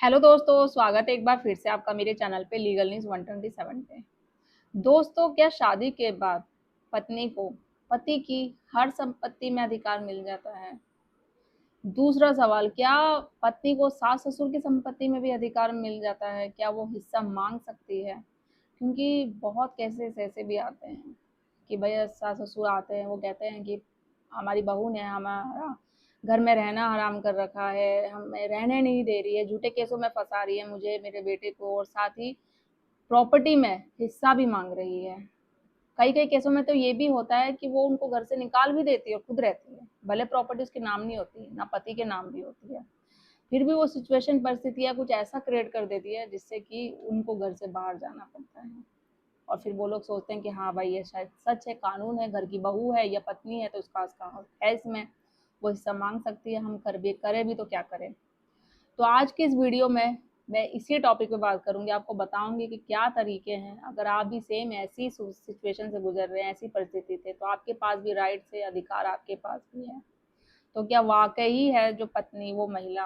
Hello दोस्तों, स्वागत है एक बार फिर से आपका मेरे चैनल पे लीगल न्यूज़ 127 पे। दोस्तों, क्या शादी के बाद पत्नी को पति की हर संपत्ति में अधिकार मिल जाता है? दूसरा सवाल, क्या पत्नी को सास ससुर की संपत्ति में भी अधिकार मिल जाता है? क्या वो हिस्सा मांग सकती है? क्योंकि बहुत केसेस ऐसे भी आते हैं कि भैया सास ससुर आते हैं, वो कहते हैं कि हमारी बहू ने हमारा घर में रहना हराम कर रखा है, हमें रहने नहीं दे रही है, झूठे केसों में फंसा रही है मुझे, मेरे बेटे को, और साथ ही प्रॉपर्टी में हिस्सा भी मांग रही है। कई कई केसों में तो ये भी होता है कि वो उनको घर से निकाल भी देती है और खुद रहती है, भले प्रॉपर्टी उसके नाम नहीं होती, ना पति के नाम भी होती है, फिर भी वो सिचुएशन परिस्थितियाँ कुछ ऐसा क्रिएट कर देती है जिससे कि उनको घर से बाहर जाना पड़ता है। और फिर वो लोग सोचते हैं कि हाँ भाई, ये शायद सच है, कानून है, घर की बहू है या पत्नी है तो उसका हक है इसमें, वो हिस्सा मांग सकती है, हम करें भी तो क्या करें। तो आज की इस वीडियो में मैं इसी टॉपिक पे बात करूंगी, आपको बताऊंगी कि क्या तरीके हैं अगर आप भी सेम ऐसी सिचुएशन से गुजर रहे हैं, ऐसी परिस्थिति थे, तो आपके पास भी राइट से अधिकार आपके पास भी है। तो क्या वाकई है जो पत्नी, वो महिला,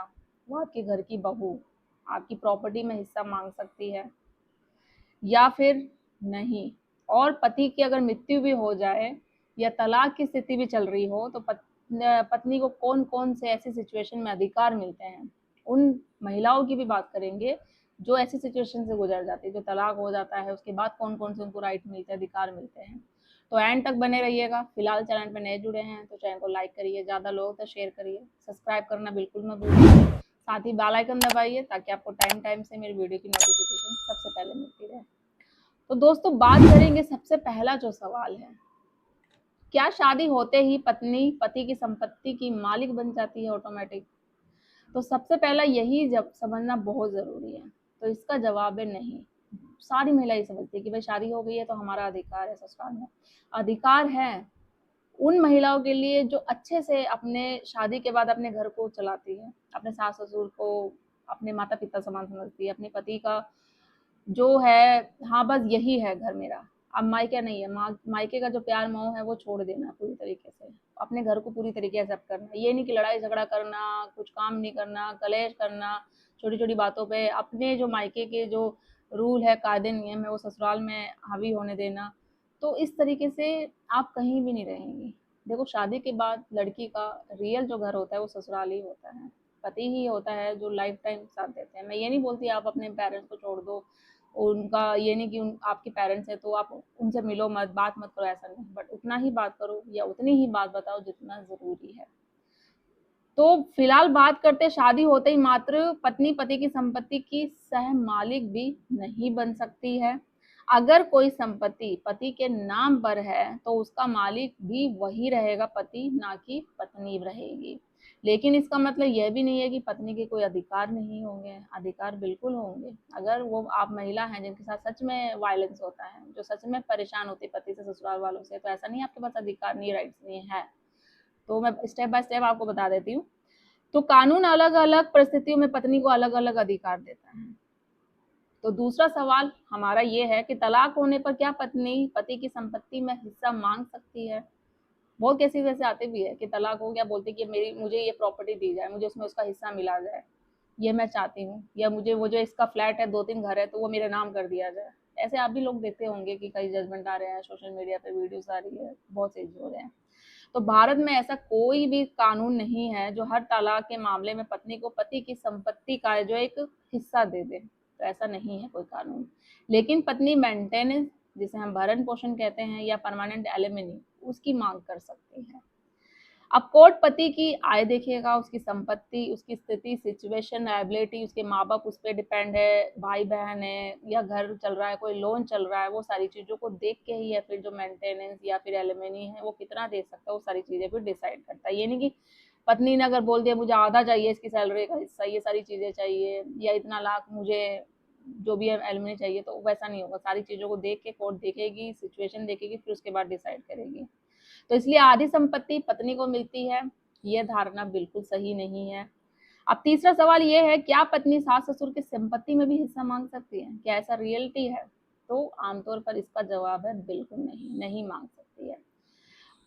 वो आपके घर की बहू आपकी प्रॉपर्टी में हिस्सा मांग सकती है या फिर नहीं? और पति की अगर मृत्यु भी हो जाए या तलाक की स्थिति भी चल रही हो तो पत्नी को कौन कौन से ऐसी सिचुएशन में अधिकार मिलते हैं, उन महिलाओं की भी बात करेंगे जो ऐसी सिचुएशन से गुजर जाती है, जो तलाक हो जाता है उसके बाद कौन कौन से उनको राइट मिलते हैं, अधिकार मिलते हैं। तो एंड तक बने रहिएगा। फिलहाल चैनल पर नए जुड़े हैं तो चैनल को लाइक करिए, ज़्यादा लोगों तक शेयर करिए, सब्सक्राइब करना बिल्कुल मत भूलिए, साथ ही बेल आइकन दबाइए ताकि आपको टाइम टाइम से मेरी वीडियो की नोटिफिकेशन सबसे पहले मिलती रहे। तो दोस्तों, बात करेंगे सबसे पहला जो सवाल है, क्या शादी होते ही पत्नी पति की संपत्ति की मालिक बन जाती है ऑटोमेटिक? तो सबसे पहला यही जब समझना बहुत जरूरी है। तो इसका जवाब है नहीं। सारी महिलाएं समझती है कि भाई शादी हो गई है तो हमारा अधिकार है ससुराल में। अधिकार है उन महिलाओं के लिए जो अच्छे से अपने शादी के बाद अपने घर को चलाती है, अपने सास ससुर को अपने माता पिता समान समझती है, अपने पति का जो है, हाँ बस यही है घर मेरा। अब मायके नहीं है, मायके का जो प्यार मोह है वो छोड़ देना पूरी तरीके से, अपने घर को पूरी तरीके से एक्सेप्ट करना। ये नहीं कि लड़ाई झगड़ा करना, कुछ काम नहीं करना, कलेश करना, छोटी छोटी बातों पे अपने जो मायके के जो रूल है, कायदे नियम है, वो ससुराल में हावी होने देना। तो इस तरीके से आप कहीं भी नहीं रहेंगी। देखो, शादी के बाद लड़की का रियल जो घर होता है वो ससुराल ही होता है, पति ही होता है जो लाइफ टाइम साथ देते हैं। मैं ये नहीं बोलती आप अपने पेरेंट्स को छोड़ दो, उनका ये नहीं कि आपके पेरेंट्स है तो आप उनसे मिलो मत, बात मत करो, ऐसा नहीं, बट उतना ही बात करो या उतनी ही बात बताओ जितना जरूरी है। तो फिलहाल बात करते, शादी होते ही मात्र पत्नी पति की संपत्ति की सह मालिक भी नहीं बन सकती है। अगर कोई संपत्ति पति के नाम पर है तो उसका मालिक भी वही रहेगा, पति, ना कि पत्नी रहेगी। लेकिन इसका मतलब यह भी नहीं है कि पत्नी के कोई अधिकार नहीं होंगे, अधिकार बिल्कुल होंगे। अगर वो आप महिला हैं जिनके साथ सच में वायलेंस होता है, जो सच में परेशान होती है पति से, ससुराल वालों से, तो ऐसा नहीं आपके पास अधिकार नहीं, राइट्स नहीं है। तो मैं स्टेप बाय स्टेप आपको बता देती हूँ। तो कानून अलग अलग परिस्थितियों में पत्नी को अलग अलग अधिकार देता है। तो दूसरा सवाल हमारा ये है कि तलाक होने पर क्या पत्नी पति की संपत्ति में हिस्सा मांग सकती है? बहुत केसेस ऐसे आते भी है कि तलाक हो गया, बोलते कि मेरी मुझे ये प्रॉपर्टी दी जाए, मुझे उसमें उसका हिस्सा मिला जाए, ये मैं चाहती हूँ, या मुझे वो जो इसका फ्लैट है, 2-3 घर है, तो वो मेरे नाम कर दिया जाए। ऐसे आप भी लोग देखते होंगे कि कई जजमेंट आ रहे हैं, सोशल मीडिया पे वीडियोस आ रही है, बहुत से हो रहे हैं। तो भारत में ऐसा कोई भी कानून नहीं है जो हर तलाक के मामले में पत्नी को पति की संपत्ति का जो एक हिस्सा दे दे। तो ऐसा नहीं है कोई कानून। लेकिन पत्नी मेंटेनेंस, जिसे हम भरण पोषण कहते हैं, या परमानेंट एलिमनी, उसकी मांग कर सकती है। अब कोर्ट पति की आय देखिएगा, उसकी संपत्ति, उसकी स्थिति, सिचुएशन, लायबिलिटी, उसके माँ बाप उस पर डिपेंड है, भाई बहन है, या घर चल रहा है, कोई लोन चल रहा है, वो सारी चीज़ों को देख के ही या फिर जो मेंटेनेंस या फिर एलिमनी है वो कितना दे सकता है, वो सारी चीज़ें फिर डिसाइड करता है। ये नहीं कि पत्नी ने अगर बोल दिया मुझे आधा चाहिए इसकी सैलरी का हिस्सा, ये सारी चीज़ें चाहिए, या इतना लाख मुझे जो भी एलिमनी चाहिए, तो वैसा नहीं होगा। सारी चीज़ों को देख के कोर्ट देखेगी, सिचुएशन देखेगी, फिर उसके बाद डिसाइड करेगी। तो इसलिए आधी संपत्ति पत्नी को मिलती है, यह धारणा बिल्कुल सही नहीं है। अब तीसरा सवाल ये है, क्या पत्नी सास ससुर की संपत्ति में भी हिस्सा मांग सकती है? क्या ऐसा रियलिटी है? तो आमतौर पर इसका जवाब है बिल्कुल नहीं, नहीं मांग सकती है।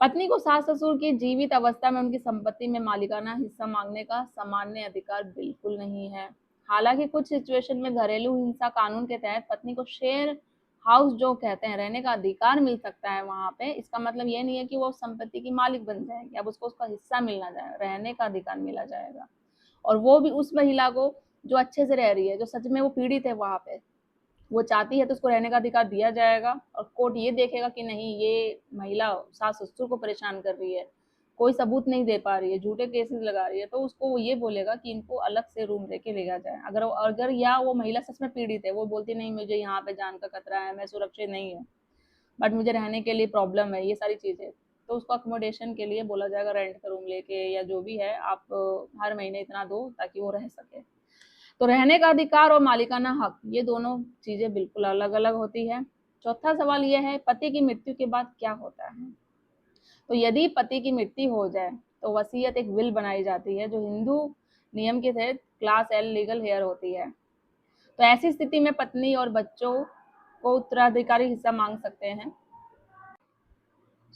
पत्नी को सास ससुर की जीवित अवस्था में उनकी संपत्ति में मालिकाना हिस्सा मांगने का सामान्य अधिकार बिल्कुल नहीं है। हालांकि कुछ सिचुएशन में घरेलू हिंसा कानून के तहत पत्नी को शेयर हाउस जो कहते हैं रहने का अधिकार मिल सकता है वहां पे। इसका मतलब ये नहीं है कि वो संपत्ति की मालिक बन जाएगी, अब उसको उसका हिस्सा मिलना जाएगा, रहने का अधिकार मिला जाएगा। और वो भी उस महिला को जो अच्छे से रह रही है, जो सच में वो पीड़ित है वहां पे, वो चाहती है तो उसको रहने का अधिकार दिया जाएगा। और कोर्ट ये देखेगा कि नहीं, ये महिला सास ससुर को परेशान कर रही है, कोई सबूत नहीं दे पा रही है, झूठे केसेस लगा रही है, तो उसको वो ये बोलेगा कि इनको अलग से रूम लेके लिया जाए। अगर या वो महिला सच में पीड़ित है, वो बोलती नहीं मुझे यहाँ पे जान का खतरा है, मैं सुरक्षित नहीं हूँ, बट मुझे रहने के लिए प्रॉब्लम है, ये सारी चीजें, तो उसको अकोमोडेशन के लिए बोला जाएगा, रेंट का रूम लेके या जो भी है आप हर महीने इतना दो ताकि वो रह सके। तो रहने का अधिकार और मालिकाना हक, ये दोनों चीजें बिल्कुल अलग अलग होती है। चौथा सवाल यह है, पति की मृत्यु के बाद क्या होता है। तो यदि पति की मृत्यु हो जाए तो वसीयत एक विल बनाई जाती है, जो हिंदू नियम के तहत क्लास एल लीगल हेयर होती है। तो ऐसी स्थिति में पत्नी और बच्चों को उत्तराधिकारी हिस्सा मांग सकते हैं।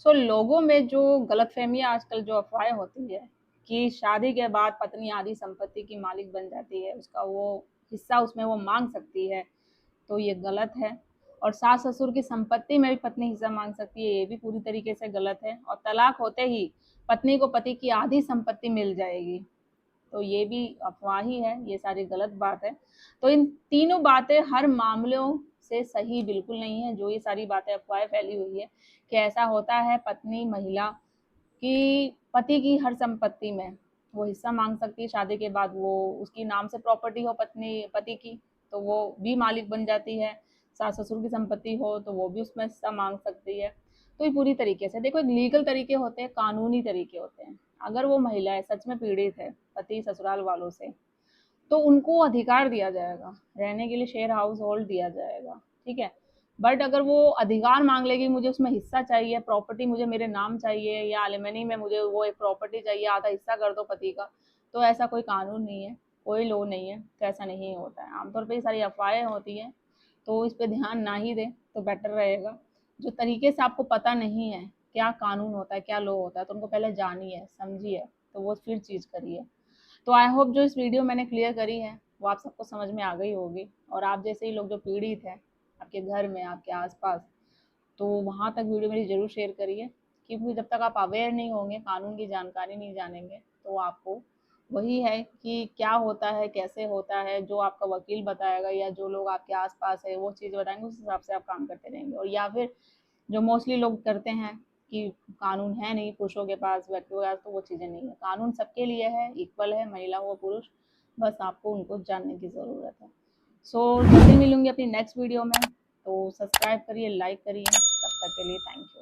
लोगों में जो गलतफहमियां आजकल जो अफवाहें होती है कि शादी के बाद पत्नी आधी संपत्ति की मालिक बन जाती है, उसका वो हिस्सा उसमें वो मांग सकती है, तो ये गलत है। और सास ससुर की संपत्ति में भी पत्नी हिस्सा मांग सकती है, ये भी पूरी तरीके से गलत है। और तलाक होते ही पत्नी को पति की आधी संपत्ति मिल जाएगी, तो ये भी अफवाह ही है, ये सारी गलत बात है। तो इन तीनों बातें हर मामलों से सही बिल्कुल नहीं है। जो ये सारी बातें अफवाहें फैली हुई है कि ऐसा होता है, पत्नी महिला की पति की हर संपत्ति में वो हिस्सा मांग सकती है, शादी के बाद वो उसकी नाम से प्रॉपर्टी हो पत्नी पति की तो वो भी मालिक बन जाती है, सास ससुर की संपत्ति हो तो वो भी उसमें हिस्सा मांग सकती है। तो ये पूरी तरीके से देखो, एक लीगल तरीके होते हैं, कानूनी तरीके होते हैं। अगर वो महिला सच में पीड़ित है पति ससुराल वालों से, तो उनको अधिकार दिया जाएगा, रहने के लिए शेयर हाउस होल्ड दिया जाएगा, ठीक है। बट अगर वो अधिकार मांग लेगी, मुझे उसमें हिस्सा चाहिए, प्रॉपर्टी मुझे मेरे नाम चाहिए, या एलिमनी में मुझे वो एक प्रॉपर्टी चाहिए, आधा हिस्सा कर दो पति का, तो ऐसा कोई कानून नहीं है, कोई लॉ नहीं है, तो ऐसा नहीं होता है। आमतौर पर ये सारी अफवाहें होती हैं, तो इस पर ध्यान ना ही दें तो बेटर रहेगा। जो तरीके से आपको पता नहीं है क्या कानून होता है, क्या लॉ होता है, तो उनको पहले जानिए समझिए, तो वो फिर चीज़ करिए। तो आई होप जो इस वीडियो मैंने क्लियर करी है वो आप सबको समझ में आ गई होगी। और आप जैसे ही लोग जो पीड़ित हैं आपके घर में, आपके आसपास, तो वहाँ तक वीडियो मेरी ज़रूर शेयर करिए, क्योंकि जब तक आप अवेयर नहीं होंगे, कानून की जानकारी नहीं जानेंगे, तो आपको वही है कि क्या होता है, कैसे होता है, जो आपका वकील बताएगा या जो लोग आपके आसपास है वो चीज़ बताएंगे, उस हिसाब से आप काम करते रहेंगे। और या फिर जो मोस्टली लोग करते हैं कि कानून है नहीं पुरुषों के पास, व्यक्तियों के पास, तो वो चीज़ें नहीं है। कानून सबके लिए है, इक्वल है, महिला हो पुरुष, बस आपको उनको जानने की ज़रूरत है। जल्दी मिलूंगी अपनी नेक्स्ट वीडियो में, तो सब्सक्राइब करिए, लाइक करिए। तब तक के लिए थैंक यू।